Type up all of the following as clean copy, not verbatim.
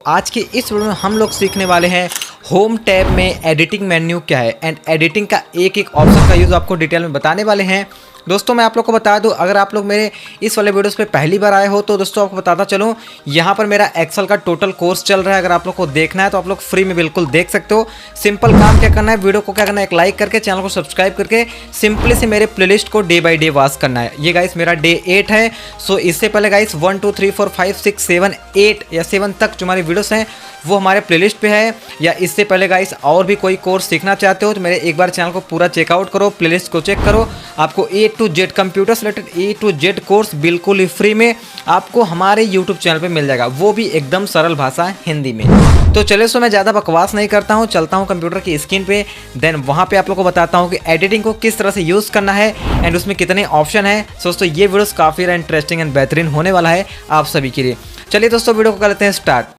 आज के इस वीडियो में हम लोग सीखने वाले हैं होम टैब में एडिटिंग मेन्यू क्या है एंड एडिटिंग का एक एक ऑप्शन का यूज़ आपको डिटेल में बताने वाले हैं। दोस्तों मैं आप लोग को बता दूं, अगर आप लोग मेरे इस वाले वीडियोस पे पहली बार आए हो तो दोस्तों आपको बताता चलूं, यहाँ पर मेरा एक्सेल का टोटल कोर्स चल रहा है। अगर आप लोग को देखना है तो आप लोग फ्री में बिल्कुल देख सकते हो। सिंपल काम क्या करना है, वीडियो को क्या करना है, एक लाइक करके चैनल को सब्सक्राइब करके सिंपली से मेरे प्लेलिस्ट को डे बाई डे वॉच करना है। ये गाइस मेरा डे 8 है। सो इससे पहले गाइस 1 2 3 4 5 6 7 8 या 7 तक जो हमारे वीडियोस हैं वो हमारे प्लेलिस्ट पे है। या इससे पहले गाइस और भी कोई कोर्स सीखना चाहते हो तो मेरे एक बार चैनल को पूरा चेकआउट करो, प्लेलिस्ट को चेक करो। आपको A to Z कंप्यूटर से related A to Z course बिल्कुल ही फ्री में आपको हमारे यूट्यूब चैनल पे मिल जाएगा, वो भी एकदम सरल भाषा हिंदी में। तो चले सो मैं ज़्यादा बकवास नहीं करता हूँ, चलता हूँ कंप्यूटर की स्क्रीन पे। देन वहाँ पे आप लोग को बताता हूँ कि एडिटिंग को किस तरह से यूज़ करना है एंड उसमें कितने ऑप्शन है। दोस्तों ये वीडियोस काफ़ी इंटरेस्टिंग एंड बेहतरीन होने वाला है आप सभी के लिए। चलिए दोस्तों वीडियो को कर लेते हैं स्टार्ट।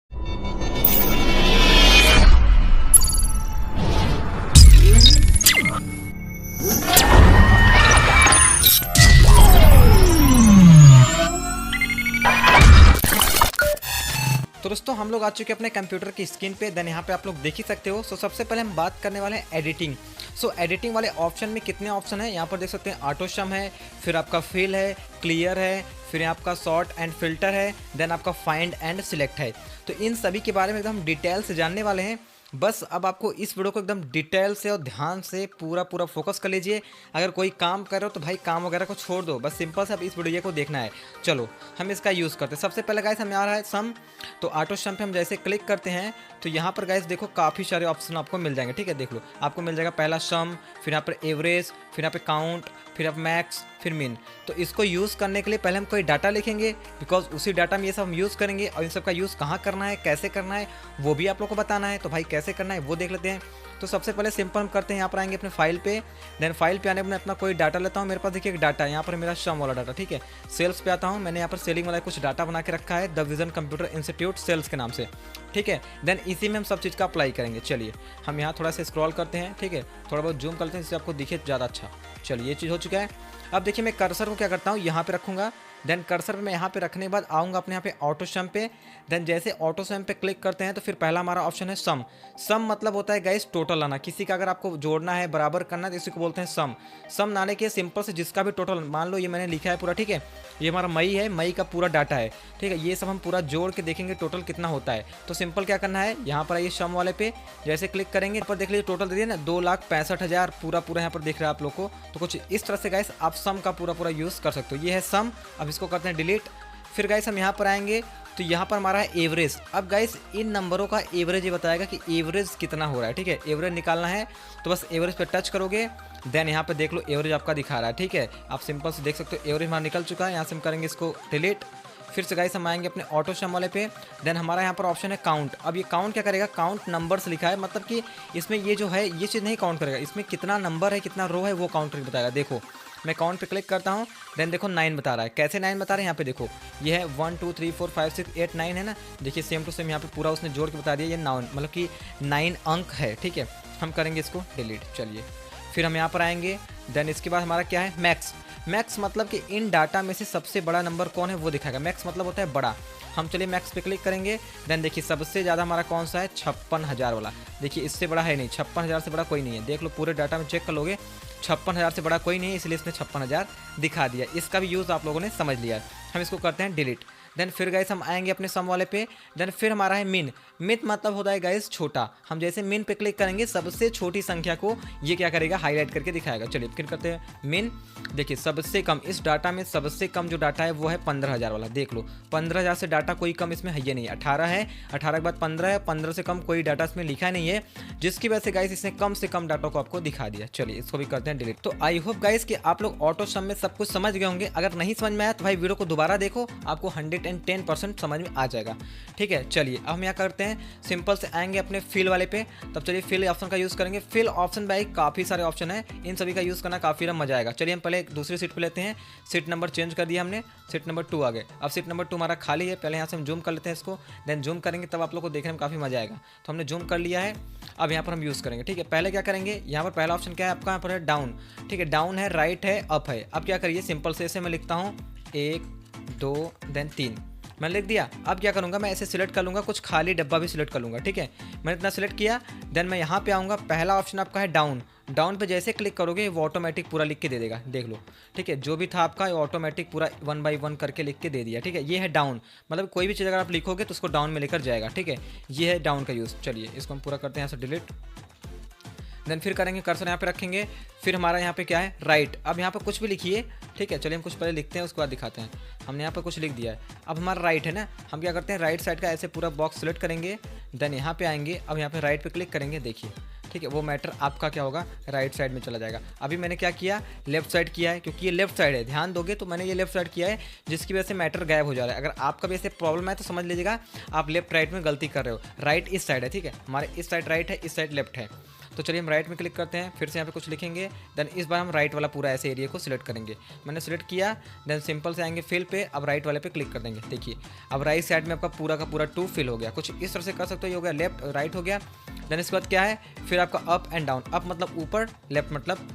तो दोस्तों हम लोग आ चुके हैं अपने कंप्यूटर की स्क्रीन पे। देन यहाँ पे आप लोग देख ही सकते हो। सो सबसे पहले हम बात करने वाले हैं एडिटिंग। सो एडिटिंग वाले ऑप्शन में कितने ऑप्शन है यहाँ पर देख सकते हैं। ऑटो सम है, फिर आपका फिल है, क्लियर है, फिर आपका सॉर्ट एंड फिल्टर है, देन आपका फाइंड एंड सिलेक्ट है। तो इन सभी के बारे में एकदम डिटेल से जानने वाले हैं। बस अब आपको इस वीडियो को एकदम डिटेल से और ध्यान से पूरा फोकस कर लीजिए। अगर कोई काम कर रहे हो तो भाई काम वगैरह को छोड़ दो, बस सिंपल से अब इस वीडियो को देखना है। चलो हम इसका यूज़ करते हैं। सबसे पहले गाइस हम यहाँ है सम। तो ऑटो सम पे हम जैसे क्लिक करते हैं तो यहाँ पर गाइस देखो काफ़ी सारे ऑप्शन आपको मिल जाएंगे। ठीक है, देख लो आपको मिल जाएगा पहला सम, फिर यहाँ पर एवरेज, फिर यहाँ पे काउंट, फिर आप मैक्स, फिर मिन। तो इसको यूज़ करने के लिए पहले हम कोई डाटा लिखेंगे, बिकॉज उसी डाटा में ये सब हम यूज़ करेंगे। और इन सब का यूज़ कहाँ करना है, कैसे करना है, वो भी आप लोग को बताना है। तो भाई कैसे करना है वो देख लेते हैं। तो सबसे पहले सिंपल हम करते हैं, यहाँ पर आएंगे अपने फाइल पे। देन फाइल पे आने पर मैं अपना कोई डाटा लेता हूँ। मेरे पास देखिए एक डाटा है, यहाँ पर मेरा सम वाला डाटा। ठीक है, सेल्स पे आता हूँ। मैंने यहाँ पर सेलिंग वाला कुछ डाटा बना के रखा है, the vision computer institute sales के नाम से। ठीक है, देन इसी में हम सब चीज़ का अप्लाई करेंगे। चलिए हम यहाँ थोड़ा सा स्क्रॉल करते हैं। ठीक है, थोड़ा बहुत जूम करते हैं जिससे आपको दिखे ज़्यादा अच्छा। चलिए ये चीज़ हो चुका है। अब देखिए मैं कर्सर को क्या करता हूँ, यहाँ पे रखूँगा। देन कर्सर मैं यहाँ पे रखने के बाद आऊँगा अपने यहाँ पे ऑटो सम पे। देन जैसे ऑटो सम पे क्लिक करते हैं तो फिर पहला हमारा ऑप्शन है सम। सम मतलब होता है गाइस टोटल लाना। किसी का अगर आपको जोड़ना है, बराबर करना है तो इसी को बोलते हैं सम। सम लाने के सिंपल से जिसका भी टोटल, मान लो ये मैंने लिखा है पूरा। ठीक है, ये हमारा मई है, मई का पूरा डाटा है। ठीक है, ये सब हम पूरा जोड़ के देखेंगे टोटल कितना होता है। तो सिंपल क्या करना है, यहाँ पर आइए सम वाले पे जैसे क्लिक करेंगे, यहाँ पर देख लीजिए टोटल दे दिया ना 2,65,000 पूरा यहाँ पर दिख रहा है आप लोग को। तो कुछ इस तरह से गाइस आप सम का पूरा यूज़ कर सकते हो। ये है सम। अब इसको करते हैं डिलीट। फिर गाइस हम यहाँ पर आएंगे तो यहाँ पर हमारा है एवरेज। अब गाइस इन नंबरों का एवरेज ये बताएगा कि एवरेज कितना हो रहा है। ठीक है, एवरेज निकालना है तो बस एवरेज पे टच करोगे। देन यहाँ पे देख लो एवरेज आपका दिखा रहा है। ठीक है, आप सिंपल से देख सकते हो एवरेज हमारा निकल चुका है। यहाँ से हम करेंगे इसको डिलीट। फिर से गाइस हम आएंगे अपने ऑटो सम वाले पे। देन हमारा यहाँ पर ऑप्शन है काउंट। अब ये काउंट क्या करेगा, काउंट नंबर्स लिखा है, मतलब कि इसमें ये जो है ये चीज़ नहीं काउंट करेगा, इसमें कितना नंबर है, कितना रो है वो काउंट करके बताएगा। देखो मैं काउंट पे क्लिक करता हूँ। देन देखो 9 बता रहा है। कैसे 9 बता रहा है, यहाँ पे देखो ये है 1 2 3 4 5 6 8 9 है ना। देखिए सेम टू सेम यहाँ पे पूरा उसने जोड़ के बता दिया। ये 9 मतलब कि 9 अंक है। ठीक है, हम करेंगे इसको डिलीट। चलिए फिर हम यहाँ पर आएंगे। देन इसके बाद हमारा क्या है, मैक्स। मैक्स मतलब कि इन डाटा में से सबसे बड़ा नंबर कौन है वो दिखाएगा। मैक्स मतलब होता है बड़ा। हम चलिए मैक्स पे क्लिक करेंगे। देन देखिए सबसे ज़्यादा हमारा कौन सा है, 56,000 वाला। देखिए इससे बड़ा है नहीं, 56,000 से बड़ा कोई नहीं है। देख लो पूरे डाटा में चेक कर लोगे, 56,000 से बड़ा कोई नहीं है, इसलिए इसने 56,000 दिखा दिया। इसका भी यूज़ आप लोगों ने समझ लिया। हम इसको करते हैं डिलीट। देन फिर गाइस हम आएंगे अपने सम वाले पे। देन फिर हमारा है मिन। मिन मतलब होता है गाइस छोटा। हम जैसे मिन पे क्लिक करेंगे सबसे छोटी संख्या को ये क्या करेगा, हाईलाइट करके दिखाएगा। चलिए फिर करते हैं मिन। देखिए सबसे कम इस डाटा में सबसे कम जो डाटा है वो है 15,000 वाला। देख लो 15,000 से डाटा कोई कम इसमें है ये नहीं है। 18 है, 18 के बाद 15 है, 15 से कम कोई डाटा इसमें लिखा नहीं है, जिसकी वजह से गाइस इसने कम से कम डाटा को आपको दिखा दिया। चलिए इसको भी करते हैं डिलीट। तो आई होप गाइस कि आप लोग ऑटो सम में सब कुछ समझ गए होंगे। अगर नहीं समझ में आया तो भाई वीडियो को दोबारा देखो, आपको 110% समझ में आ जाएगा। ठीक है, चलिए अब हम यहाँ करते हैं सिंपल से आएंगे अपने फिल वाले पे। तब चलिए फिल ऑप्शन का यूज़ करेंगे। फिल ऑप्शन भाई काफ़ी सारे ऑप्शन है, इन सभी का यूज़ करना काफ़ी मजा आएगा। चलिए हम पहले एक दूसरी सीट पे लेते हैं। सीट नंबर चेंज कर दिया हमने, सीट नंबर 2 आ गए। अब सीट नंबर 2 हमारा खाली है। पहले यहाँ से हम जूम कर लेते हैं इसको। देन जूम करेंगे तब आप लोग को देखने में काफ़ी मजा आएगा। तो हमने जूम कर लिया है। अब यहाँ पर हम यूज़ करेंगे। ठीक है, पहले क्या करेंगे, यहाँ पर पहला ऑप्शन क्या है आपका, यहाँ पर है डाउन। ठीक है, डाउन है, राइट है, अप है। अब क्या करिए सिंपल से ऐसे मैं लिखता हूँ 1 2 देन 3। मैंने लिख दिया। अब क्या करूँगा, मैं ऐसे सिलेक्ट कर लूँगा, कुछ खाली डब्बा भी सिलेक्ट कर लूँगा, ठीक है। मैंने इतना सिलेक्ट किया, देन मैं यहाँ पे आऊँगा, पहला ऑप्शन आपका है डाउन। डाउन पे जैसे क्लिक करोगे वो ऑटोमेटिक पूरा लिख के दे देगा, देख लो, ठीक है। जो भी था आपका ऑटोमेटिक पूरा 1 बाय 1 करके लिख के दे दिया, ठीक है। ये है डाउन, मतलब कोई भी चीज़ अगर आप लिखोगे तो उसको डाउन में लेकर जाएगा, ठीक है। ये है डाउन का यूज़। चलिए इसको हम पूरा करते हैं यहाँ से डिलीट। देन फिर करेंगे कर्सर यहाँ पे रखेंगे, फिर हमारा यहाँ पे क्या है राइट। अब यहाँ पे कुछ भी लिखिए, ठीक है। चलिए हम कुछ पहले लिखते हैं, उसके बाद दिखाते हैं। हमने यहाँ पे कुछ लिख दिया है, अब हमारा राइट है ना, हम क्या करते हैं राइट साइड का ऐसे पूरा बॉक्स सेलेक्ट करेंगे, देन यहाँ पे आएंगे, अब यहाँ पे राइट पे क्लिक करेंगे, देखिए, ठीक है। वो मैटर आपका क्या होगा, राइट साइड में चला जाएगा। अभी मैंने क्या किया, लेफ्ट साइड किया है, क्योंकि ये लेफ्ट साइड है, ध्यान दोगे तो मैंने ये लेफ्ट साइड किया है, जिसकी वजह से मैटर गायब हो जा रहा है। अगर आपका भी ऐसे प्रॉब्लम है तो समझ लीजिएगा आप लेफ्ट राइट में गलती कर रहे हो। राइट इस साइड है, ठीक है, हमारे इस साइड राइट है, इस साइड लेफ्ट है। तो चलिए हम राइट में क्लिक करते हैं, फिर से यहाँ पे कुछ लिखेंगे, देन इस बार हम राइट वाला पूरा ऐसे एरिया को सिलेक्ट करेंगे। मैंने सिलेक्ट किया, देन सिंपल से आएंगे फिल पे, अब राइट वाले पे क्लिक कर देंगे। देखिए अब राइट साइड में आपका पूरा का पूरा 2 फिल हो गया। कुछ इस तरह से कर सकते हो, ये हो गया लेफ्ट, राइट हो गया। देन इसके बाद क्या है, फिर आपका अप एंड डाउन। अप मतलब ऊपर, लेफ्ट मतलब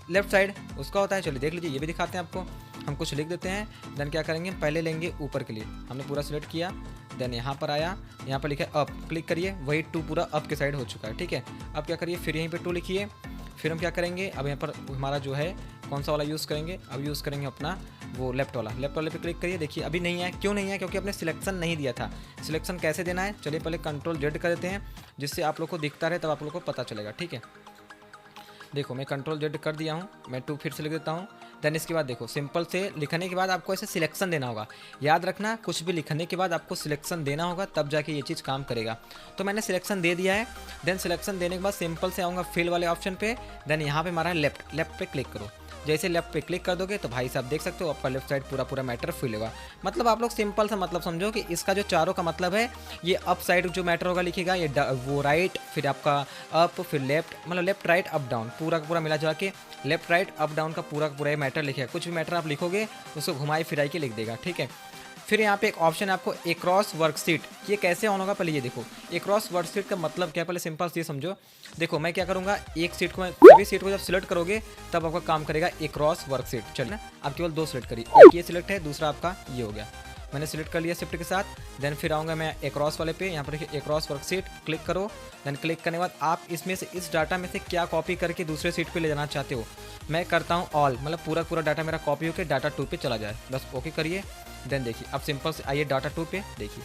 लेफ्ट साइड उसका होता है। चलिए देख लीजिए, ये भी दिखाते हैं आपको। हम कुछ लिख देते हैं, देन क्या करेंगे, पहले लेंगे ऊपर के लिए, हमने पूरा सिलेक्ट किया, देन यहाँ पर आया, यहाँ पर लिखा है अप, क्लिक करिए, वही 2 पूरा अप के साइड हो चुका है, ठीक है। अब क्या करिए, फिर यहीं पे 2 लिखिए, फिर हम क्या करेंगे, अब यहाँ पर हमारा जो है कौन सा वाला यूज़ करेंगे, अब यूज़ करेंगे अपना वो लेफ्ट वाला। लेफ्ट वाले पे क्लिक करिए, देखिए अभी नहीं है, क्यों नहीं है, क्योंकि आपने सिलेक्शन नहीं दिया था। सिलेक्शन कैसे देना है, चलिए पहले Ctrl Z कर देते हैं, जिससे आप लोग को दिखता रहे, तब आप लोग को पता चलेगा, ठीक है। देखो मैं Ctrl Z कर दिया हूँ, मैं 2 फिर से लिख देता हूँ। देन इसके बाद देखो सिंपल से लिखने के बाद आपको ऐसे सिलेक्शन देना होगा। याद रखना, कुछ भी लिखने के बाद आपको सिलेक्शन देना होगा, तब जाके ये चीज़ काम करेगा। तो मैंने सिलेक्शन दे दिया है। देन सिलेक्शन देने के बाद सिंपल से आऊँगा फिल वाले ऑप्शन पे, देन यहाँ पे हमारा लेफ्ट पे क्लिक करो। जैसे लेफ्ट पे क्लिक कर दोगे तो भाई साहब देख सकते हो आपका लेफ्ट साइड पूरा मैटर फिल होगा। मतलब आप लोग सिंपल सा मतलब समझो कि इसका जो चारों का मतलब है, ये अप साइड जो मैटर होगा लिखेगा, ये वो राइट, फिर आपका अप, फिर लेफ्ट, मतलब लेफ्ट राइट अप डाउन, पूरा का पूरा मिला जुला के लेफ्ट राइट अप डाउन का पूरा मैटर लिखेगा। कुछ भी मैटर आप लिखोगे उसको घुमाई फिराई के लिख देगा, ठीक है। फिर यहाँ पे एक ऑप्शन है आपको एक्रॉस वर्कशीट, ये कैसे ऑन होगा पहले ये देखो। एक्रॉस वर्कशीट का मतलब क्या है, पहले सिंपल से समझो। देखो मैं क्या करूँगा, एक सीट को, सभी सीट को जब सिलेक्ट करोगे तब आपका काम करेगा एक्रॉस वर्कशीट। चलिए ना, आप केवल 2 सिलेक्ट करिए, एक ये सिलेक्ट है, दूसरा आपका ये हो गया। मैंने सिलेक्ट कर लिया शिफ्ट के साथ। देन फिर आऊँगा मैं एक्रॉस वाले पे, यहाँ पर देखिए एक्रॉस वर्कशीट, क्लिक करो। देन क्लिक करने के बाद आप इसमें से इस डाटा में से क्या कॉपी करके दूसरे सीट पे ले जाना चाहते हो। मैं करता हूँ ऑल, मतलब पूरा डाटा मेरा कॉपी होकर डाटा 2 पे चला जाए, बस ओके करिए। देन देखिए अब सिंपल से आइए डाटा 2 पे, देखिए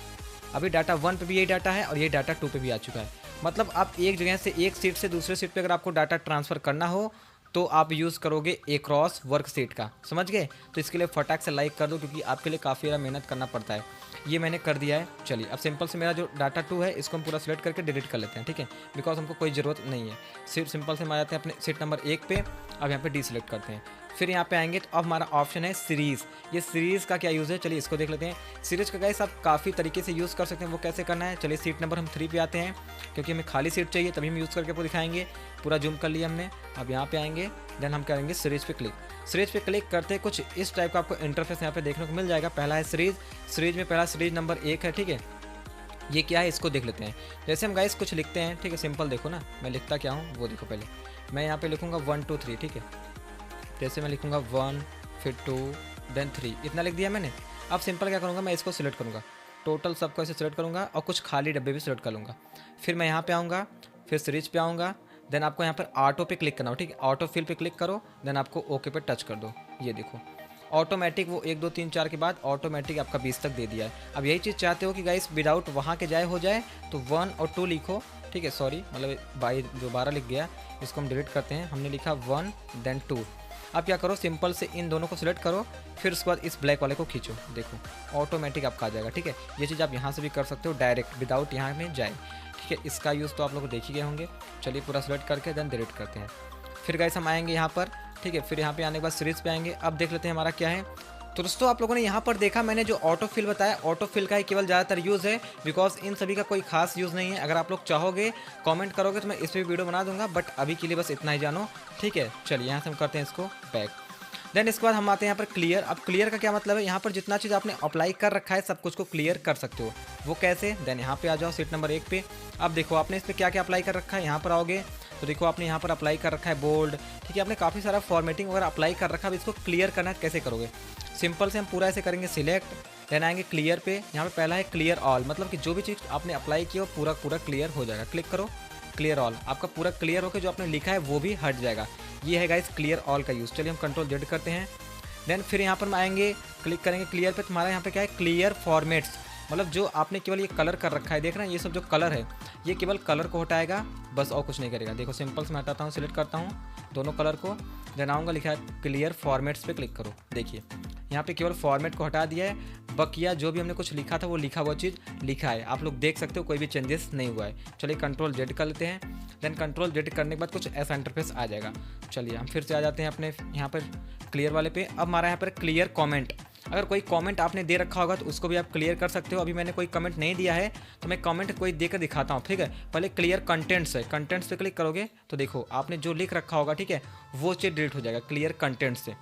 अभी डाटा 1 पे भी यही डाटा है और ये डाटा 2 पे भी आ चुका है। मतलब आप एक जगह से, एक सीट से दूसरे सीट पे अगर आपको डाटा ट्रांसफ़र करना हो तो आप यूज़ करोगे एक्रॉस वर्कशीट का, समझ गए। तो इसके लिए फटाक से लाइक कर दो, क्योंकि आपके लिए काफ़ी ज़्यादा मेहनत करना पड़ता है। ये मैंने कर दिया है। चलिए अब सिंपल से मेरा जो डाटा 2 है इसको हम पूरा सिलेक्ट करके डिलीट कर लेते हैं, ठीक है, बिकॉज हमको कोई ज़रूरत नहीं है। सिर्फ सिंपल से हम आ जाते हैं अपने सीट नंबर 1 पे। अब यहाँ पे डी सिलेक्ट करते हैं, फिर यहाँ पे आएंगे तो अब हमारा ऑप्शन है सीरीज़। ये सीरीज़ का क्या यूज़ है, चलिए इसको देख लेते हैं। सीरीज़ का गाइस आप काफ़ी तरीके से यूज़ कर सकते हैं, वो कैसे करना है। चलिए सीट नंबर हम 3 पे आते हैं, क्योंकि हमें खाली सीट चाहिए, तभी हम यूज़ करके आपको दिखाएंगे। पूरा जूम कर लिया हमने। अब यहाँ पे आएंगे, देन हम करेंगे सीरीज़ पे क्लिक। सीरीज़ पे क्लिक करते कुछ इस टाइप का आपको इंटरफेस यहाँ पे देखने को मिल जाएगा। पहला है सीरीज़, सीरीज़ में पहला सीरीज़ नंबर 1 है, ठीक है। ये क्या है इसको देख लेते हैं। जैसे हम गाइस कुछ लिखते हैं, ठीक है, सिंपल देखो ना मैं लिखता क्या हूँ वो देखो। पहले मैं यहाँ पे लिखूँगा 1 2 3, ठीक है। जैसे मैं लिखूँगा 1 फिर 2 देन 3, इतना लिख दिया मैंने। अब सिंपल क्या करूँगा, मैं इसको सिलेक्ट करूँगा, टोटल सबको ऐसे सिलेक्ट करूँगा और कुछ खाली डब्बे भी सिलेक्ट कर लूँगा। फिर मैं यहाँ पे आऊँगा, फिर सीरीज पे आऊँगा, देन आपको यहाँ पर ऑटो पे क्लिक करना हो, ठीक है। ऑटो फिल पे क्लिक करो, देन आपको ओके पे टच कर दो। ये देखो ऑटोमेटिक वो 1 2 3 4 के बाद ऑटोमेटिक आपका 20 तक दे दिया है। अब यही चीज़ चाहते हो कि गाइस विदाउट वहाँ के जाए हो जाए, तो 1 और 2 लिखो, ठीक है। सॉरी मतलब 12 लिख गया, इसको हम डिलीट करते हैं। हमने लिखा 1 देन 2। अब क्या करो, सिंपल से इन दोनों को सिलेक्ट करो, फिर उसके बाद इस ब्लैक वाले को खींचो, देखो ऑटोमेटिक आपका आ जाएगा, ठीक है। ये चीज़ आप यहाँ से भी कर सकते हो डायरेक्ट विदाउट यहाँ में जाए, ठीक है। इसका यूज़ तो आप लोग देख ही गए होंगे। चलिए पूरा सिलेक्ट करके देन डिलीट करते हैं। फिर गाइस हम आएंगे यहाँ पर, ठीक है। फिर यहाँ पे आने के बाद सीरीज़ पे आएंगे। अब देख लेते हैं हमारा क्या है। तो दोस्तों आप लोगों ने यहाँ पर देखा, मैंने जो ऑटो फिल बताया, ऑटो फिल का ही केवल ज़्यादातर यूज़ है, बिकॉज इन सभी का कोई खास यूज़ नहीं है। अगर आप लोग चाहोगे कमेंट करोगे तो मैं इस पर वीडियो बना दूंगा, बट अभी के लिए बस इतना ही जानो, ठीक है। चलिए यहाँ से हम करते हैं इसको बैक। देन इसके बाद हम आते हैं यहाँ पर क्लियर। अब क्लियर का क्या मतलब है, यहाँ पर जितना चीज़ आपने अप्लाई कर रखा है सब कुछ को क्लियर कर सकते हो। वो कैसे, देन यहाँ पे आ जाओ सीट नंबर 1 पे। अब देखो आपने इस पर क्या क्या अप्लाई कर रखा है, यहाँ पर आओगे तो देखो आपने यहाँ पर अप्लाई कर रखा है बोल्ड, ठीक है, आपने काफ़ी सारा फॉर्मेटिंग वगैरह अप्लाई कर रखा है। अब इसको क्लियर करना है, कैसे करोगे? सिंपल से हम पूरा ऐसे करेंगे सिलेक्ट, देन आएंगे क्लियर पे। यहाँ पे पहला है क्लियर ऑल, मतलब कि जो भी चीज़ आपने अप्लाई की वो पूरा पूरा क्लियर हो जाएगा। क्लिक करो क्लियर ऑल, आपका पूरा क्लियर होकर जो आपने लिखा है वो भी हट जाएगा। ये है गाइस क्लियर ऑल का यूज़। चलिए हम कंट्रोल जेड करते हैं, देन फिर यहाँ पर हम आएंगे, क्लिक करेंगे क्लियर पे। तुम्हारा यहाँ पे क्या है? क्लियर फॉर्मेट्स, मतलब जो आपने केवल ये कलर कर रखा है, देख रहे हैं ये सब जो कलर है ये केवल कलर को हटाएगा, बस और कुछ नहीं करेगा। देखो सिंपल से मैं हटाता हूँ, सिलेक्ट करता हूँ दोनों कलर को, देन आऊँगा, लिखा है क्लियर फॉर्मेट्स पे क्लिक करो। देखिए यहाँ पे केवल फॉर्मेट को हटा दिया है, बकिया जो भी हमने कुछ लिखा था वो लिखा हुआ चीज़ लिखा है। आप लोग देख सकते हो कोई भी चेंजेस नहीं हुआ है। चलिए कंट्रोल जेड कर लेते हैं, देन कंट्रोल जेड करने के बाद कुछ ऐसा इंटरफेस आ जाएगा। चलिए हम फिर से आ जाते हैं अपने यहाँ पर क्लियर वाले पे। अब हमारा यहाँ पर क्लियर कमेंट, अगर कोई कमेंट आपने दे रखा होगा तो उसको भी आप क्लियर कर सकते हो। अभी मैंने कोई कमेंट नहीं दिया है तो मैं कमेंट कोई देकर दिखाता हूँ, ठीक है। पहले क्लियर कंटेंट्स है, कंटेंट्स पे क्लिक करोगे तो देखो आपने जो लिख रखा होगा, ठीक है, वो चीज़ डिलीट हो जाएगा क्लियर कंटेंट्स से।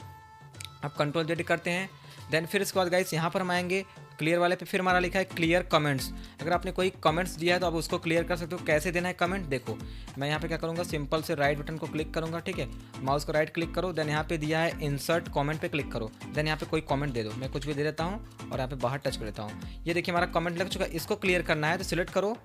अब कंट्रोल जेड करते हैं, देन फिर इसके बाद गाइस यहाँ पर हम आएंगे क्लियर वाले पे, फिर हमारा लिखा है क्लियर कमेंट्स। अगर आपने कोई कमेंट्स दिया है तो आप उसको क्लियर कर सकते हो। कैसे देना है कमेंट? देखो मैं यहाँ पे क्या करूँगा, सिंपल से राइट बटन को क्लिक करूँगा, ठीक है, माउस को राइट क्लिक करो, देन यहाँ पे दिया है इंसर्ट कमेंट पे क्लिक करो, देन यहाँ पे कोई कमेंट दे दो। मैं कुछ भी दे देता हूँ और यहाँ पे बाहर टच कर देता हूँ। ये देखिए हमारा कमेंट लग चुका है। इसको क्लियर करना है तो सिलेक्ट करो,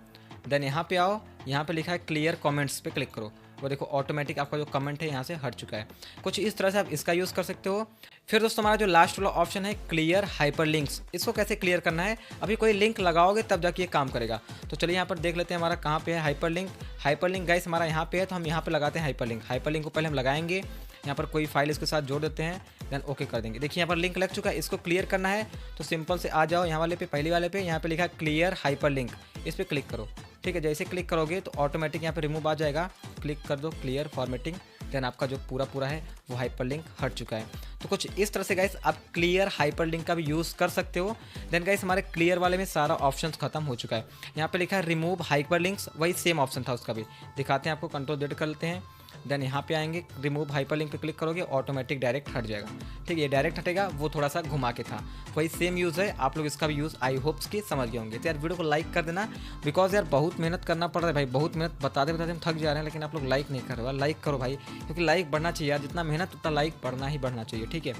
देन यहाँ पे आओ, यहाँ पे लिखा है क्लियर कमेंट्स पे क्लिक करो। वो देखो ऑटोमेटिक आपका जो कमेंट है यहाँ से हट चुका है। कुछ इस तरह से आप इसका यूज़ कर सकते हो। फिर दोस्तों हमारा जो लास्ट वाला ऑप्शन है क्लियर हाइपरलिंक्स, इसको कैसे क्लियर करना है? अभी कोई लिंक लगाओगे तब जाके ये काम करेगा। तो चलिए यहाँ पर देख लेते हैं हमारा कहाँ पे है हाइपरलिंक। हाइपरलिंक गाइस हमारा यहाँ पे है, तो हम यहाँ पे लगाते हैं हाइपरलिंक। हाइपरलिंक को पहले हम लगाएंगे, यहाँ पर कोई फाइल इसके साथ जोड़ देते हैं, देन ओके कर देंगे। देखिए यहाँ पर लिंक लग चुका है। इसको क्लियर करना है तो सिंपल से आ जाओ यहाँ वाले पे, पहले वाले पे, यहाँ पे लिखा है क्लियर हाइपरलिंक, इस पर क्लिक करो, ठीक है। जैसे क्लिक करोगे तो ऑटोमेटिक यहाँ पे रिमूव आ जाएगा। क्लिक कर दो क्लियर फॉर्मेटिंग, देन आपका जो पूरा है वो हाइपरलिंक हट चुका है। तो कुछ इस तरह से गाइस आप क्लियर हाइपरलिंक का भी यूज़ कर सकते हो। देन गाइस हमारे क्लियर वाले में सारा ऑप्शन खत्म हो चुका है। यहाँ पे लिखा है रिमूव हाइपरलिंक्स, वही सेम ऑप्शन था उसका भी, दिखाते हैं आपको। कंट्रोल जेड कर लेते हैं, देन यहाँ पे आएंगे, रिमूव हाइपरलिंक पे क्लिक करोगे, ऑटोमेटिक डायरेक्ट हट जाएगा, ठीक है। ये डायरेक्ट हटेगा, वो थोड़ा सा घुमा के था, वही सेम यूज़ है। आप लोग इसका भी यूज़ आई होप्स कि समझ गए होंगे। तो यार वीडियो को लाइक कर देना, बिकॉज यार बहुत मेहनत करना पड़ रहा है भाई, बहुत मेहनत बताते हम थक जा रहे हैं, लेकिन आप लोग लाइक नहीं कर रहे हो। लाइक करो भाई, क्योंकि लाइक बढ़ना चाहिए यार, जितना मेहनत उतना लाइक बढ़ना चाहिए, ठीक है।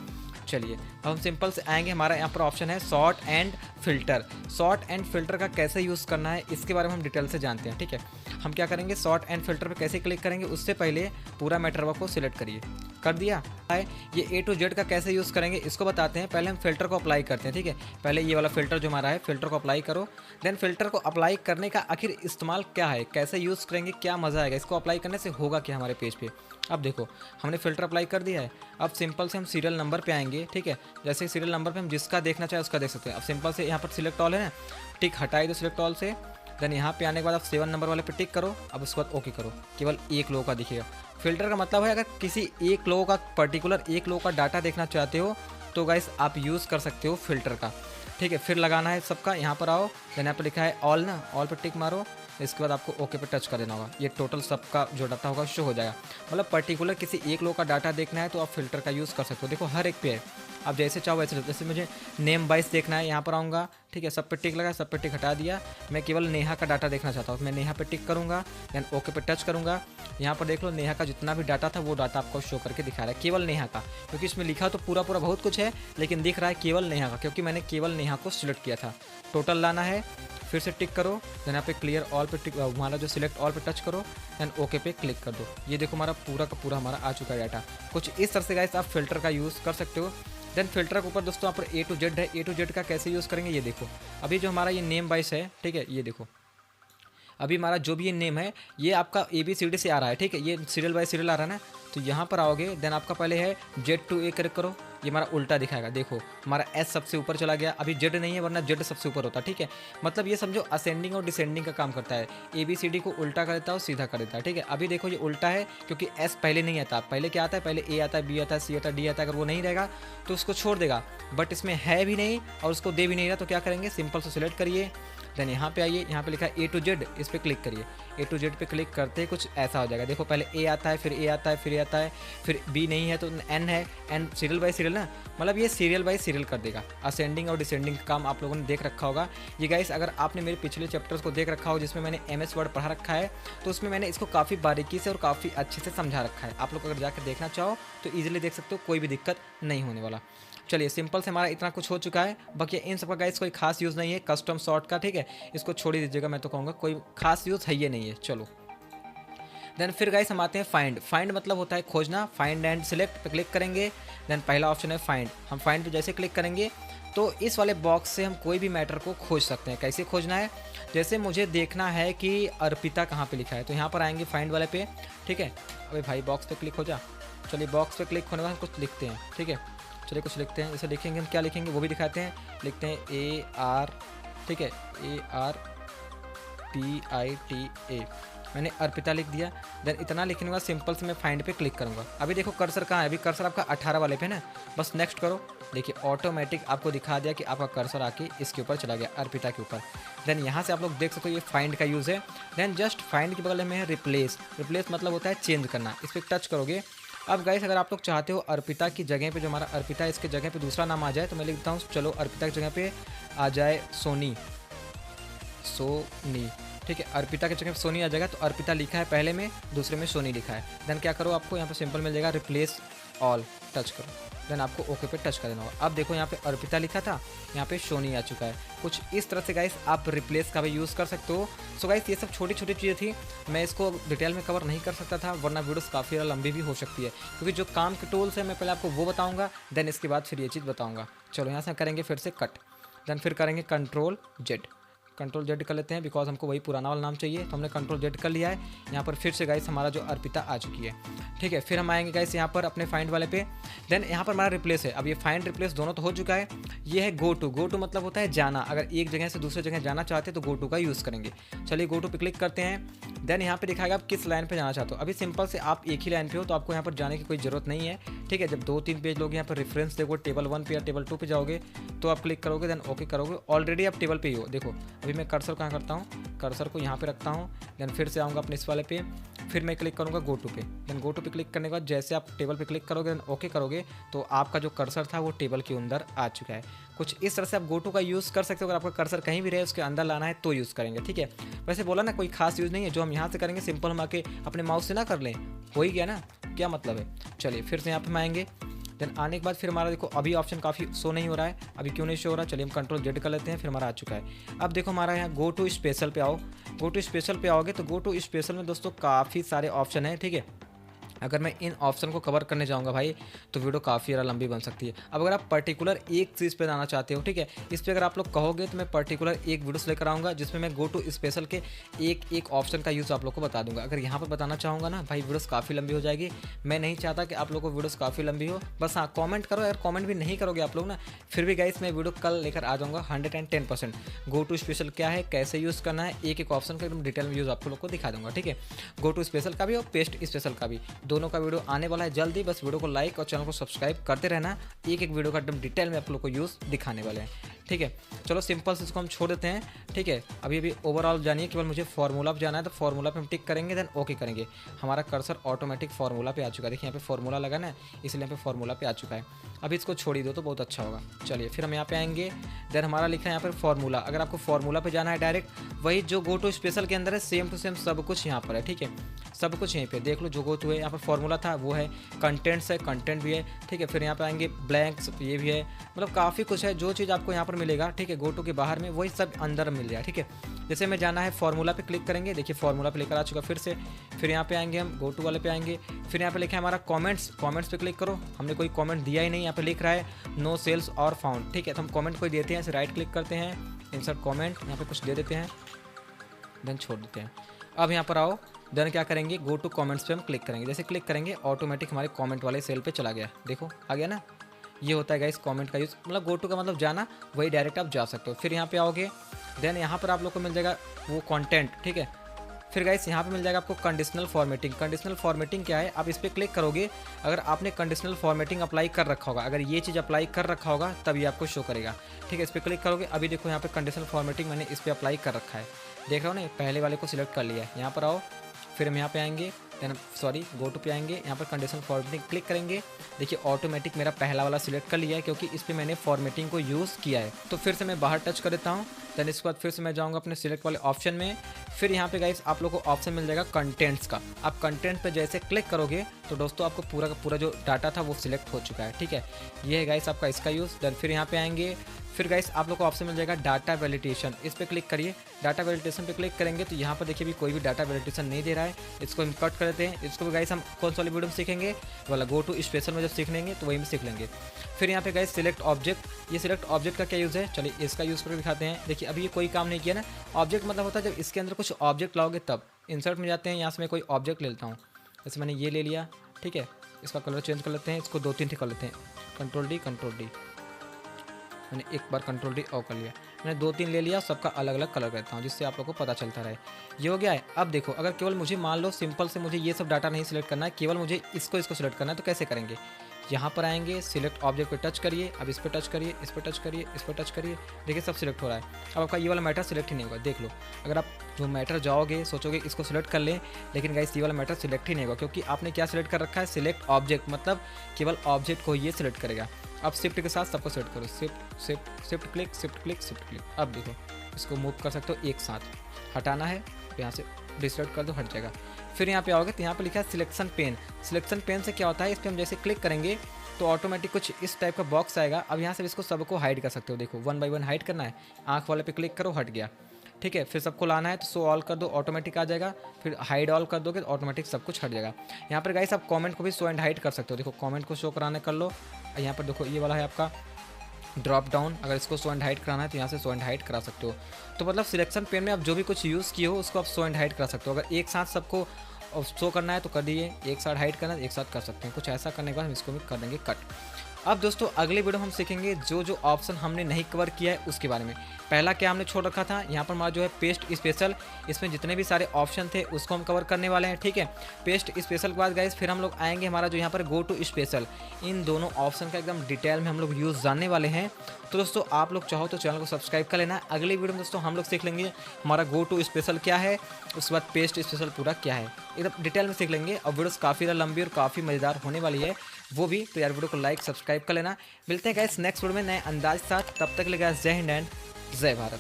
चलिए अब हम सिंपल से आएंगे, हमारा यहाँ पर ऑप्शन है sort and filter. Sort and filter का कैसे यूज़ करना है इसके बारे में हम डिटेल से जानते हैं, ठीक है। हम क्या करेंगे, सॉर्ट एंड फिल्टर पे कैसे क्लिक करेंगे, उससे पहले पूरा मैटर को सिलेक्ट करिए। कर दिया है। ये A to Z का कैसे यूज़ करेंगे इसको बताते हैं। पहले हम फिल्टर को अप्लाई करते हैं, ठीक है। पहले ये वाला फिल्टर जो हमारा है, फिल्टर को अप्लाई करो। देन फिल्टर को अप्लाई करने का आखिर इस्तेमाल क्या है, कैसे यूज़ करेंगे, क्या मज़ा आएगा, इसको अप्लाई करने से होगा क्या हमारे पेज पे। अब देखो हमने फिल्टर अप्लाई कर दिया है। अब सिंपल से हम सीरियल नंबर पे आएंगे, ठीक है। जैसे सीरियल नंबर पे हम जिसका देखना चाहे उसका देख सकते हैं। अब सिंपल से यहाँ पर सिलेक्ट ऑल है ना, टिक हटाई दो सिलेक्ट ऑल से। देन यहाँ पे आने के बाद आप 7 नंबर वाले पे टिक करो। अब उसके बाद ओके करो, केवल एक लोगों का दिखेगा। फिल्टर का मतलब है अगर किसी एक लोगों का, पर्टिकुलर एक लोगों का डाटा देखना चाहते हो तो गाइस आप यूज़ कर सकते हो फिल्टर का, ठीक है। फिर लगाना है सबका, यहाँ पर आओ, देन यहाँ पर लिखा है ऑल ना, ऑल पर टिक मारो। इसके बाद आपको ओके पे टच कर देना होगा। ये टोटल सबका जो डाटा होगा शो हो जाएगा। मतलब पर्टिकुलर किसी एक लोग का डाटा देखना है तो आप फिल्टर का यूज़ कर सकते हो। देखो हर एक पे है, आप जैसे चाहो वैसे। जैसे मुझे नेम वाइज देखना है, यहाँ पर आऊँगा, ठीक है, सब पे टिक लगा, सब पे टिक हटा दिया। मैं केवल नेहा का डाटा देखना चाहता हूँ, मैं नेहा पे टिक करूँगा, देन ओके पे टच करूँगा। यहाँ पर देख लो नेहा का जितना भी डाटा था वो डाटा आपको शो करके दिखा रहा है, केवल नेहा का, क्योंकि इसमें लिखा तो पूरा बहुत कुछ है, लेकिन दिख रहा है केवल नेहा का, क्योंकि मैंने केवल नेहा को सिलेक्ट किया था। टोटल लाना है, फिर से टिक करो, देन यहाँ पे क्लियर ऑल पे टिक, हमारा जो सिलेक्ट ऑल पे टच करो, देन ओके पे क्लिक कर दो। ये देखो हमारा पूरा का पूरा हमारा आ चुका है डाटा। कुछ इस तरह से गाइस आप फिल्टर का यूज़ कर सकते हो। देन फिल्टर के ऊपर दोस्तों यहाँ पर A to Z है। A to Z का कैसे यूज़ करेंगे ये देखो। अभी जो हमारा ये नेम वाइज है, ठीक है, ये देखो अभी हमारा जो भी ये नेम है ये आपका ABCD से आ रहा है, ठीक है, ये सीरियल बाय सीरियल आ रहा है ना। तो यहाँ पर आओगे, देन आपका पहले है Z to A क्लिक करो, ये हमारा उल्टा दिखाएगा। देखो हमारा S सबसे ऊपर चला गया, अभी Z नहीं है, वरना Z सबसे ऊपर होता, ठीक है। मतलब ये समझो असेंडिंग और डिसेंडिंग का काम करता है। ABCD को उल्टा कर देता है और सीधा कर देता है, ठीक है। अभी देखो ये उल्टा है क्योंकि S पहले नहीं आता, पहले क्या आता है, पहले A आता है, B आता है, C आता है, D आता है। अगर वो नहीं रहेगा तो उसको छोड़ देगा, बट इसमें है भी नहीं और उसको दे भी नहीं रहा, तो क्या करेंगे, सिंपल से सिलेक्ट करिए, देन यहाँ पे आइए, यहाँ पे लिखा है A to Z, इस पर क्लिक करिए। A to Z पे क्लिक करते ही कुछ ऐसा हो जाएगा। देखो पहले A आता है, फिर A आता है, फिर A आता है, फिर B नहीं है तो N है, N सीरियल बाय सीरियल ना, मतलब ये सीरियल बाय सीरियल कर देगा। असेंडिंग और डिसेंडिंग का काम आप लोगों ने देख रखा होगा। ये गाइस अगर आपने मेरे पिछले चैप्टर्स को देख रखा हो जिसमें मैंने MS वर्ड पढ़ा रखा है, तो उसमें मैंने इसको काफ़ी बारीकी से और काफ़ी अच्छे से समझा रखा है। आप लोग अगर जाकर देखना चाहो तो ईजिली देख सकते हो, कोई भी दिक्कत नहीं होने वाला। चलिए सिंपल से हमारा इतना कुछ हो चुका है। बाकी इन सब का गाइस कोई खास यूज़ नहीं है कस्टम शॉर्ट का, ठीक है, इसको छोड़ ही दीजिएगा, मैं तो कहूँगा कोई खास यूज़ है ये नहीं है। चलो देन फिर गाइस हम आते हैं फाइंड। फाइंड मतलब होता है खोजना। फाइंड एंड सिलेक्ट पे क्लिक करेंगे, देन पहला ऑप्शन है फाइंड। हम फाइंड पे जैसे क्लिक करेंगे तो इस वाले बॉक्स से हम कोई भी मैटर को खोज सकते हैं। कैसे खोजना है, जैसे मुझे देखना है कि अर्पिता कहाँ पे लिखा है, तो यहाँ पर आएंगे फाइंड वाले पे, ठीक है। अबे भाई बॉक्स पे क्लिक हो जा। चलिए बॉक्स पे क्लिक होने के बाद कुछ लिखते हैं, ठीक है। चलिए कुछ लिखते हैं, जैसे लिखेंगे हम क्या लिखेंगे वो भी दिखाते हैं। लिखते हैं AR, ठीक है, ARPITA, मैंने अर्पिता लिख दिया। देन इतना लिखने के बाद सिंपल से मैं फाइंड पे क्लिक करूँगा। अभी देखो कर्सर कहाँ है, अभी कर्सर आपका 18 वाले पे ना, बस नेक्स्ट करो। देखिए ऑटोमेटिक आपको दिखा दिया कि आपका कर्सर आके इसके ऊपर चला गया, अर्पिता के ऊपर। देन यहाँ से आप लोग देख सकते हो ये फाइंड का यूज़ है। देन जस्ट फाइंड के बगल में है रिप्लेस। रिप्लेस मतलब होता है चेंज करना। इस पर टच करोगे। अब गाइस अगर आप लोग चाहते हो अर्पिता की जगह पे जो हमारा अर्पिता है इसके जगह पे दूसरा नाम आ जाए, तो मैं लिखता हूँ चलो अर्पिता की जगह पे आ जाए सोनी, ठीक है। अर्पिता की जगह पे सोनी आ जाएगा, तो अर्पिता लिखा है पहले में, दूसरे में सोनी लिखा है। देन क्या करो, आपको यहाँ पे सिंपल मिल जाएगा रिप्लेस ऑल, टच करो। देन आपको ओके पे टच कर देना होगा। अब देखो यहाँ पे अर्पिता लिखा था, यहाँ पे सोनी आ चुका है। कुछ इस तरह से गाइस आप रिप्लेस का भी यूज़ कर सकते हो। सो गाइस ये सब छोटी छोटी चीज़ें थी, मैं इसको डिटेल में कवर नहीं कर सकता था वरना वीडियोस काफ़ी लंबी भी हो सकती है, क्योंकि जो काम के टूल्स है मैं पहले आपको वो बताऊँगा, देन इसके बाद फिर ये चीज़ बताऊँगा। चलो यहाँ से करेंगे फिर से कट, देन फिर करेंगे कंट्रोल जेड कर लेते हैं, बिकॉज हमको वही पुराना वाला नाम चाहिए, तो हमने कंट्रोल जेड कर लिया है। यहाँ पर फिर से गाइस हमारा जो अर्पिता आ चुकी है, ठीक है। फिर हम आएंगे गाइस यहाँ पर अपने फाइंड वाले पे। देन यहाँ पर हमारा रिप्लेस है। अब ये फाइंड रिप्लेस दोनों तो हो चुका है। ये है गो टू मतलब होता है जाना। अगर एक जगह से दूसरे जगह जाना चाहते हैं तो गो टू का यूज़ करेंगे। चलिए गो टू पे क्लिक करते हैं। देन यहाँ पे दिखाएगा आप किस लाइन पे जाना चाहते हो। अभी सिंपल से आप एक ही लाइन पे हो तो आपको यहाँ पर जाने की कोई ज़रूरत नहीं है, ठीक है। जब 2-3 पेज लोग यहाँ पर रेफरेंस देखो, टेबल 1 पे या टेबल 2 पे जाओगे तो आप क्लिक करोगे, देन ओके करोगे। ऑलरेडी आप टेबल पे ही हो। देखो अभी मैं कर्सर कहाँ करता हूँ, कर्सर को यहाँ पे रखता हूँ। देन फिर से आऊँगा अपने इस वाले पे, फिर मैं क्लिक करूँगा गो टू पे। देन गो टू पे क्लिक करने के बाद जैसे आप टेबल पे क्लिक करोगे, देन ओके करोगे, तो आपका जो कर्सर था वो टेबल के अंदर आ चुका है। कुछ इस तरह से आप गो टू का यूज़ कर सकते हो। अगर आपका कर्सर कहीं भी रहे उसके अंदर लाना है तो यूज़ करेंगे, ठीक है। वैसे बोला ना कोई खास यूज़ नहीं है, जो हम यहाँ से करेंगे सिंपल हम आके अपने माउस से ना कर लें, हो ही गया ना, क्या मतलब है। चलिए फिर से यहाँ पे हम आएंगे। देन आने के बाद फिर हमारा देखो अभी ऑप्शन काफ़ी शो नहीं हो रहा है। अभी क्यों नहीं शो हो रहा, चलिए हम कंट्रोल जेड कर लेते हैं, फिर हमारा आ चुका है। अब देखो हमारा यहाँ गो टू स्पेशल पे आओ। गो टू स्पेशल पे आओगे तो गो टू स्पेशल में दोस्तों काफ़ी सारे ऑप्शन हैं, ठीक है। अगर मैं इन ऑप्शन को कवर करने जाऊंगा भाई तो वीडियो काफ़ी ज़्यादा लंबी बन सकती है। अब अगर आप पर्टिकुलर एक चीज़ पे जाना चाहते हो, ठीक है, इस पर अगर आप लोग कहोगे तो मैं पर्टिकुलर एक वीडियोस लेकर आऊँगा जिसमें मैं गो टू स्पेशल के एक ऑप्शन का यूज़ आप लोग को बता दूंगा। अगर यहाँ पर बताना चाहूँगा ना भाई वीडियोस काफ़ी लंबी हो जाएगी। मैं नहीं चाहता कि आप लोग को वीडियोस काफ़ी लंबी हो। बस हाँ कॉमेंट करो, अगर कॉमेंट भी नहीं करोगे आप लोग ना, फिर भी गाइस मैं वीडियो कल लेकर आ जाऊँगा 110%। गो टू स्पेशल क्या है, कैसे यूज़ करना है, एक ऑप्शन का एकदम डिटेल में यूज़ आप लोग को दिखा दूँगा, ठीक है। गो टू स्पेशल का भी और पेस्ट स्पेशल का भी, दोनों का वीडियो आने वाला है जल्दी। बस वीडियो को लाइक और चैनल को सब्सक्राइब करते रहना। एक वीडियो का एकदम डिटेल में आप लोग को यूज़ दिखाने वाले हैं, ठीक है। चलो सिंपल से इसको हम छोड़ देते हैं, ठीक है। अभी ओवरऑल जानिए, केवल मुझे फार्मूला पे जाना है, तो फार्मूला पे हम टिक करेंगे, देन ओके करेंगे। हमारा कर्सर ऑटोमेटिक फार्मूला पे आ चुका है। देखिए यहाँ पे फार्मूला लगा ना, इसलिए यहाँ पे फार्मूला पे आ चुका है। अभी इसको छोड़ ही दो तो बहुत अच्छा होगा। चलिए फिर हम यहाँ पे आएंगे। देन हमारा लिखा है यहाँ पर फार्मूला। अगर आपको फार्मूला पे जाना है डायरेक्ट, वही जो गो टू स्पेशल के अंदर है सेम टू सेम सब कुछ यहाँ पर है, ठीक है। सब कुछ यहीं पे देख लो, जो गो टू है यहाँ पर फार्मूला था वो है, कंटेंट्स है, कंटेंट भी है, ठीक है। फिर यहाँ पे आएंगे ब्लैंक्स, ये भी है, मतलब काफ़ी कुछ है। जो चीज़ आपको यहाँ पर मिलेगा, ठीक है, गो टू के बाहर में वही सब अंदर मिल जाए, ठीक है। जैसे मैं जाना है फार्मूला पे क्लिक करेंगे, देखिए फार्मूला पे लेकर आ चुका फिर से। फिर यहाँ पे आएंगे हम गो टू वाले पे आएंगे। फिर यहाँ पे लिखा है हमारा कमेंट्स पे क्लिक करो। हमने कोई कमेंट दिया ही नहीं, यहाँ पे लिख रहा है नो सेल्स और फाउंड, ठीक है। तो हम कमेंट कोई देते हैं, ऐसे राइट क्लिक करते हैं, इंसर्ट कमेंट, यहाँ पे कुछ दे देते हैं, देन छोड़ देते हैं। अब यहाँ पर आओ, देन क्या करेंगे, गो टू कमेंट्स पे हम क्लिक करेंगे। जैसे क्लिक करेंगे ऑटोमेटिक हमारे कमेंट वाले सेल पे चला गया, देखो आ गया ना। ये होता है गाइस कमेंट का यूज़, मतलब गो टू का मतलब जाना, वही डायरेक्ट आप जा सकते हो। फिर यहाँ पे आओगे, देन यहाँ पर आप लोग को मिल जाएगा वो कंटेंट, ठीक है। फिर गाइस यहाँ पे मिल जाएगा आपको कंडीशनल फॉर्मेटिंग। कंडीशनल फॉर्मेटिंग क्या है, आप इस पर क्लिक करोगे। अगर आपने कंडीशनल फॉर्मेटिंग अप्लाई कर रखा होगा, अगर ये चीज़ अप्लाई कर रखा होगा तब ये आपको शो करेगा, ठीक है। इस पर क्लिक करोगे, अभी देखो यहाँ पे कंडीशनल फॉर्मेटिंग मैंने इस पर अप्लाई कर रखा है, देख रहा हो ना, पहले वाले को सिलेक्ट कर लिया है। यहाँ पर आओ, फिर हम यहाँ पे आएंगे, देन सॉरी गो टू पे आएंगे, यहाँ पर कंडीशन फॉर्मेटिंग क्लिक करेंगे। देखिए ऑटोमेटिक मेरा पहला वाला सिलेक्ट कर लिया है क्योंकि इस पर मैंने फॉर्मेटिंग को यूज़ किया है। तो फिर से मैं बाहर टच कर देता हूँ। देन इसके बाद फिर से मैं जाऊँगा अपने सिलेक्ट वाले ऑप्शन में। फिर यहाँ पे गाइस आप लोग को ऑप्शन मिल जाएगा कंटेंट्स का। आप कंटेंट पे जैसे क्लिक करोगे तो दोस्तों आपको पूरा का पूरा जो डाटा था वो सिलेक्ट हो चुका है। ठीक है, ये है गाइस आपका इसका यूज़। देन फिर यहाँ पे आएंगे, फिर गाइस आप लोग को ऑप्शन मिल जाएगा डाटा वैलिडेशन, इस पर क्लिक करिए। डाटा वैलिडेशन पे क्लिक करेंगे तो यहाँ पर देखिए भी कोई भी डाटा वैलिडेशन नहीं दे रहा है, इसको हम कट कर देते हैं। इसको भी गाइस हम कौन सा वाली वीडियो में सीखेंगे, वाला गो टू स्पेशल में जब सीख लेंगे तो वही में सीख लेंगे। फिर यहाँ पे गाइस सिलेक्ट ऑब्जेक्ट, ये सिलेक्ट ऑब्जेक्ट का क्या यूज़ है, चलिए इसका यूज़ करके दिखाते हैं। देखिए अभी ये कोई काम नहीं किया ना। ऑब्जेक्ट मतलब होता है जब इसके अंदर कुछ ऑब्जेक्ट लाओगे तब। इंसर्ट में जाते हैं, यहाँ से मैं कोई ऑब्जेक्ट ले लेता हूँ। जैसे मैंने ये ले लिया, ठीक है, इसका कलर चेंज कर लेते हैं, इसको 2-3 कर लेते हैं। कंट्रोल डी, मैंने एक बार कंट्रोल डी ऑफ कर लिया। मैंने 2-3 ले लिया, सबका अलग अलग कलर करता हूँ जिससे आप लोग को पता चलता रहे। ये हो गया है। अब देखो अगर केवल मुझे मान लो सिंपल से मुझे ये सब डाटा नहीं सिलेक्ट करना है, केवल मुझे इसको सिलेक्ट करना है, तो कैसे करेंगे। यहाँ पर आएंगे, सिलेक्ट ऑब्जेक्ट पे टच करिए, अब इस पर टच करिए, इस पर टच करिए, इस पर टच करिए, देखिए सब सिलेक्ट हो रहा है। अब आपका ये वाला मैटर सिलेक्ट ही नहीं होगा। देख लो, अगर आप जो मैटर जाओगे सोचोगे इसको सिलेक्ट कर लें, लेकिन गाइस ये वाला मैटर सिलेक्ट ही नहीं होगा क्योंकि आपने क्या सिलेक्ट कर रखा है, सिलेक्ट ऑब्जेक्ट, मतलब केवल ऑब्जेक्ट को ये सिलेक्ट करेगा। अब शिफ्ट के साथ सबको सेलेक्ट करो, शिफ्ट क्लिक। अब देखो इसको मूव कर सकते हो एक साथ, हटाना है यहाँ से डिसलेक्ट कर दो, हट जाएगा। फिर यहाँ पे आओगे तो यहाँ पे लिखा है सिलेक्शन पेन। सिलेक्शन पेन से क्या होता है, इस पर हम जैसे क्लिक करेंगे तो ऑटोमेटिक कुछ इस टाइप का बॉक्स आएगा। अब यहाँ से इसको सबको हाइड कर सकते हो। देखो 1 बाय 1 हाइड करना है, आँख वाले पे क्लिक करो, हट गया। ठीक है, फिर सबको लाना है तो शो ऑल कर दो, ऑटोमेटिक आ जाएगा। फिर हाइड ऑल कर दोगे तो ऑटोमेटिक सब कुछ हट जाएगा। यहाँ पर गाइस आप कमेंट को भी शो एंड हाइड कर सकते हो। देखो कमेंट को शो कराने कर लो, यहाँ पर देखो ये वाला है आपका ड्रॉप डाउन, अगर इसको शो एंड हाइड कराना है तो यहाँ से शो एंड हाइड करा सकते हो। तो मतलब सिलेक्शन पेन में आप जो भी कुछ यूज़ किए हो उसको आप शो एंड हाइड करा सकते हो। अगर एक साथ सबको शो करना है तो कर दिए, एक साथ हाइड करना है तो एक साथ कर सकते हैं। कुछ ऐसा करने के बाद हम इसको भी कर देंगे कट। अब दोस्तों अगले वीडियो हम सीखेंगे जो ऑप्शन हमने नहीं कवर किया है उसके बारे में। पहला क्या हमने छोड़ रखा था, यहाँ पर हमारा जो है पेस्ट स्पेशल, इसमें जितने भी सारे ऑप्शन थे उसको हम कवर करने वाले हैं। ठीक है, पेस्ट स्पेशल के बाद गाइस फिर हम लोग आएंगे हमारा जो यहाँ पर गो टू स्पेशल, इन दोनों ऑप्शन का एकदम डिटेल में हम लोग यूज़ जानने वाले हैं। तो दोस्तों आप लोग चाहो तो चैनल को सब्सक्राइब कर लेना। अगली वीडियो में दोस्तों हम लोग सीख लेंगे हमारा गो टू स्पेशल क्या है, उसके बाद पेस्ट स्पेशल पूरा क्या है, एकदम डिटेल में सीख लेंगे। और वीडियोस काफ़ी ज़्यादा लंबी और काफ़ी मज़ेदार होने वाली है वो भी, तो यार वीडियो को लाइक सब्सक्राइब कर लेना। मिलते हैं गाइस नेक्स्ट वीडियो में नए अंदाज के साथ, तब तक के लिए गाइस जय हिंद एंड जय भारत।